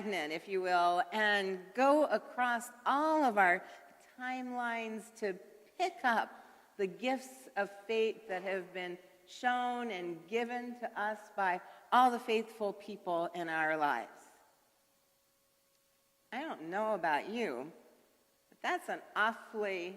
magnet, if you will, and go across all of our timelines to pick up the gifts of faith that have been shown and given to us by all the faithful people in our lives. I don't know about you, but that's an awfully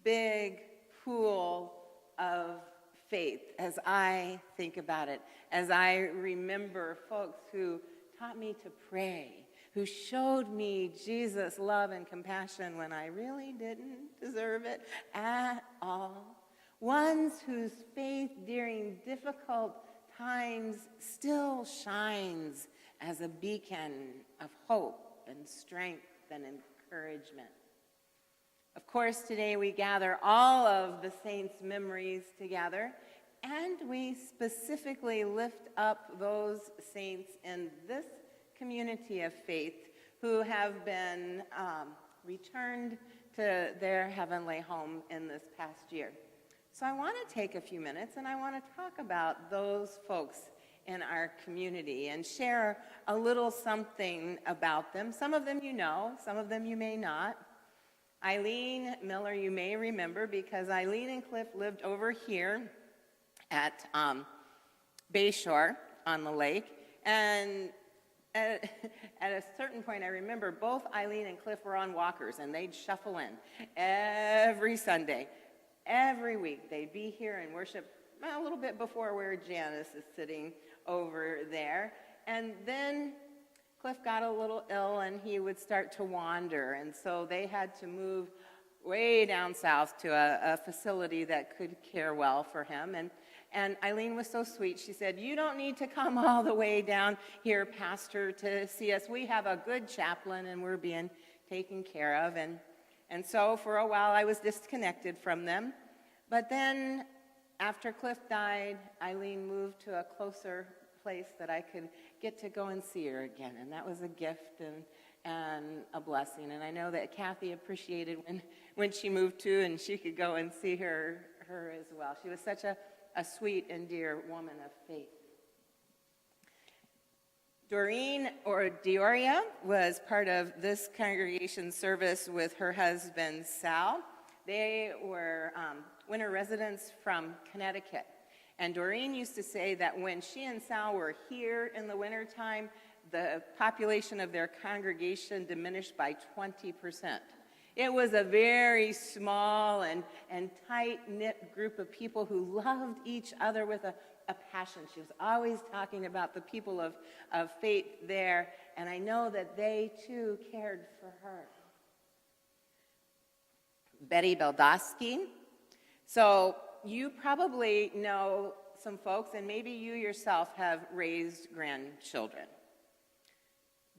big pool of faith as I think about it, as I remember folks who taught me to pray, who showed me Jesus' love and compassion when I really didn't deserve it at all. Ones whose faith during difficult times still shines as a beacon of hope and strength and encouragement. Of course, today we gather all of the saints' memories together, and we specifically lift up those saints in this community of faith who have been returned to their heavenly home in this past year. So I want to take a few minutes and I want to talk about those folks in our community and share a little something about them. Some of them you know, some of them you may not. Eileen Miller, you may remember, because Eileen and Cliff lived over here at Bayshore on the lake. And at a certain point, I remember both Eileen and Cliff were on walkers, and they'd shuffle in every Sunday. Every week, they'd be here and worship a little bit before where Janice is sitting over there. And then Cliff got a little ill and he would start to wander, and so they had to move way down south to a facility that could care well for him. And Eileen was so sweet. She said, "You don't need to come all the way down here, Pastor, to see us. We have a good chaplain and we're being taken care of." And so for a while I was disconnected from them. But then after Cliff died, Eileen moved to a closer place that I could get to go and see her again. And that was a gift and a blessing. And I know that Kathy appreciated when she moved to and she could go and see her as well. She was such a sweet and dear woman of faith. Doreen, or Dioria, was part of this congregation service with her husband, Sal. They were winter residents from Connecticut. And Doreen used to say that when she and Sal were here in the wintertime, the population of their congregation diminished by 20%. It was a very small and tight-knit group of people who loved each other with a passion. She was always talking about the people of faith there, and I know that they too cared for her. Betty Beldowski. So you probably know some folks, and maybe you yourself have raised grandchildren.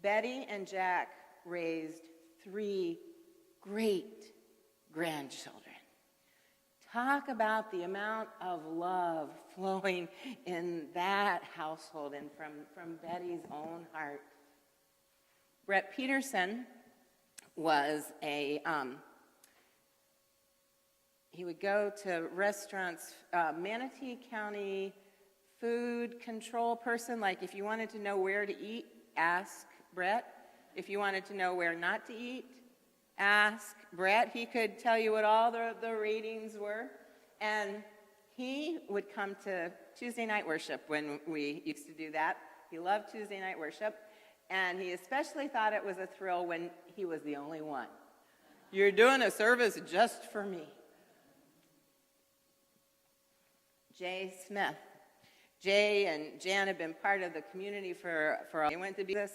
Betty and Jack raised 3 great grandchildren. Talk about the amount of love flowing in that household and from Betty's own heart. Brett Peterson was he would go to restaurants, Manatee County food control person. Like if you wanted to know where to eat, ask Brett. If you wanted to know where not to eat, ask Brett. He could tell you what all the ratings were. And he would come to Tuesday night worship when we used to do that. He loved Tuesday night worship. And he especially thought it was a thrill when he was the only one. You're doing a service just for me. Jay Smith. Jay and Jan had been part of the community for they went to Jesus.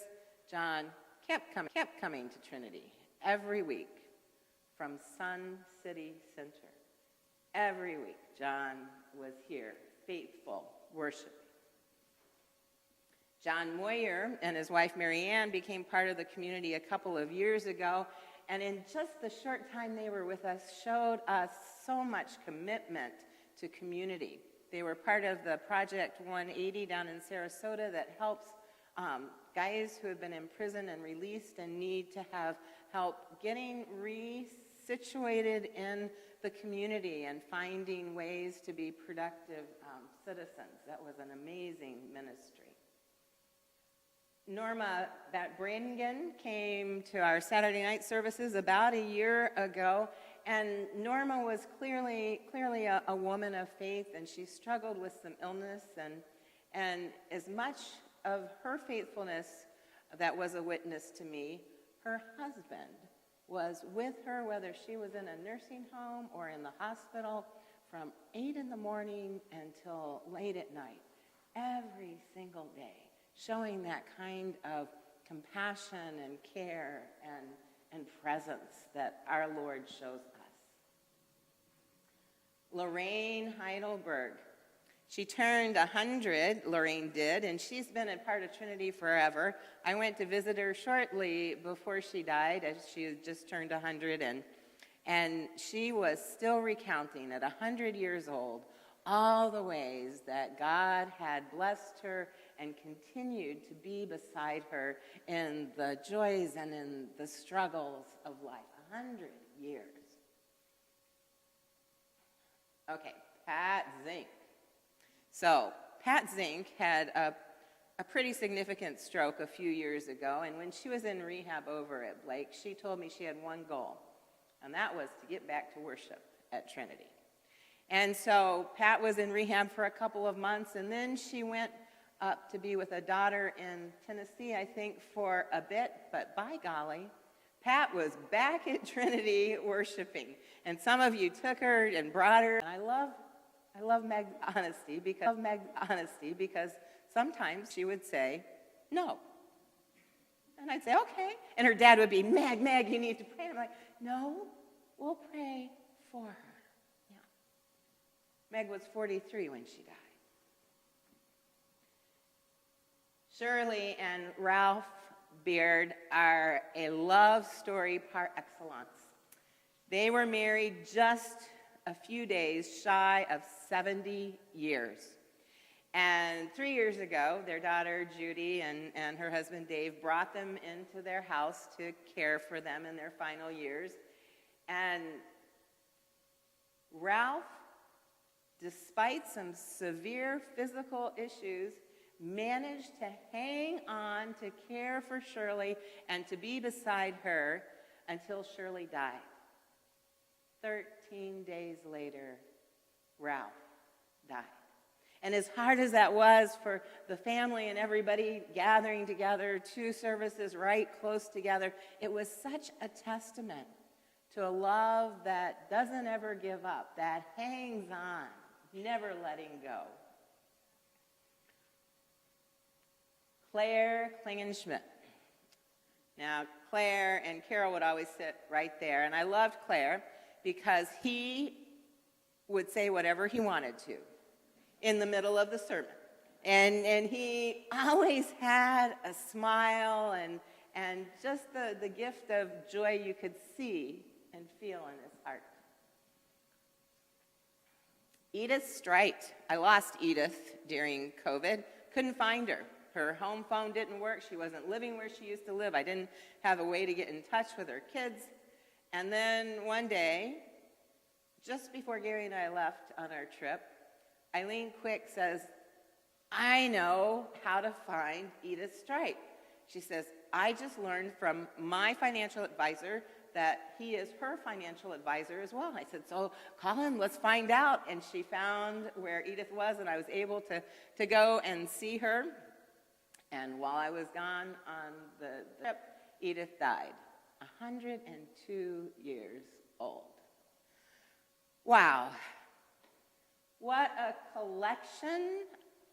John kept coming to Trinity every week from Sun City Center. Every week, John was here, faithful, worshiping. John Moyer and his wife Mary Ann became part of the community a couple of years ago, and in just the short time they were with us, showed us so much commitment to community. They were part of the Project 180 down in Sarasota that helps guys who have been in prison and released and need to have help getting resituated in the community and finding ways to be productive citizens. That was an amazing ministry. Norma Bradenton came to our Saturday night services about a year ago, and Norma was clearly a woman of faith, and she struggled with some illness, and as much of her faithfulness that was a witness to me, her husband was with her, whether she was in a nursing home or in the hospital, from 8 in the morning until late at night, every single day, showing that kind of compassion and care and presence that our Lord shows us. Lorraine Heidelberg. She turned 100, Lorraine did, and she's been a part of Trinity forever. I went to visit her shortly before she died, as she had just turned 100, and she was still recounting at 100 years old all the ways that God had blessed her and continued to be beside her in the joys and in the struggles of life. 100 years. Okay, Pat Zink. So, Pat Zink had a pretty significant stroke a few years ago, and when she was in rehab over at Blake, she told me she had one goal, and that was to get back to worship at Trinity. And so Pat was in rehab for a couple of months, and then she went up to be with a daughter in Tennessee, I think, for a bit, but by golly, Pat was back at Trinity worshiping. And some of you took her and brought her. And I love Meg's honesty because sometimes she would say, no. And I'd say, okay. And her dad would be, Meg, you need to pray. And I'm like, no, we'll pray for her. Yeah. Meg was 43 when she died. Shirley and Ralph Beard are a love story par excellence. They were married just a few days shy of 70 years. And 3 years ago, their daughter Judy and her husband Dave brought them into their house to care for them in their final years. And Ralph, despite some severe physical issues, managed to hang on to care for Shirley and to be beside her until Shirley died. 13 days later, Ralph died. And as hard as that was for the family and everybody gathering together, 2 services right close together, it was such a testament to a love that doesn't ever give up, that hangs on, never letting go. Claire Klingenschmidt. Now, Claire and Carol would always sit right there, and I loved Claire because he would say whatever he wanted to in the middle of the sermon. And he always had a smile and just the gift of joy you could see and feel in his heart. Edith Strite. I lost Edith during COVID. Couldn't find her. Her home phone didn't work. She wasn't living where she used to live. I didn't have a way to get in touch with her kids. And then one day, just before Gary and I left on our trip, Eileen Quick says, I know how to find Edith Strite. She says, I just learned from my financial advisor that he is her financial advisor as well. I said, so call him, let's find out. And she found where Edith was, and I was able to go and see her. And while I was gone on the trip, Edith died, 102 years old. Wow. What a collection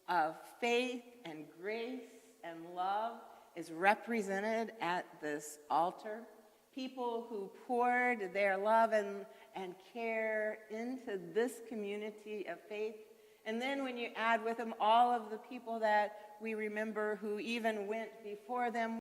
of faith and grace and love is represented at this altar. People who poured their love and care into this community of faith. And then when you add with them all of the people that we remember who even went before them,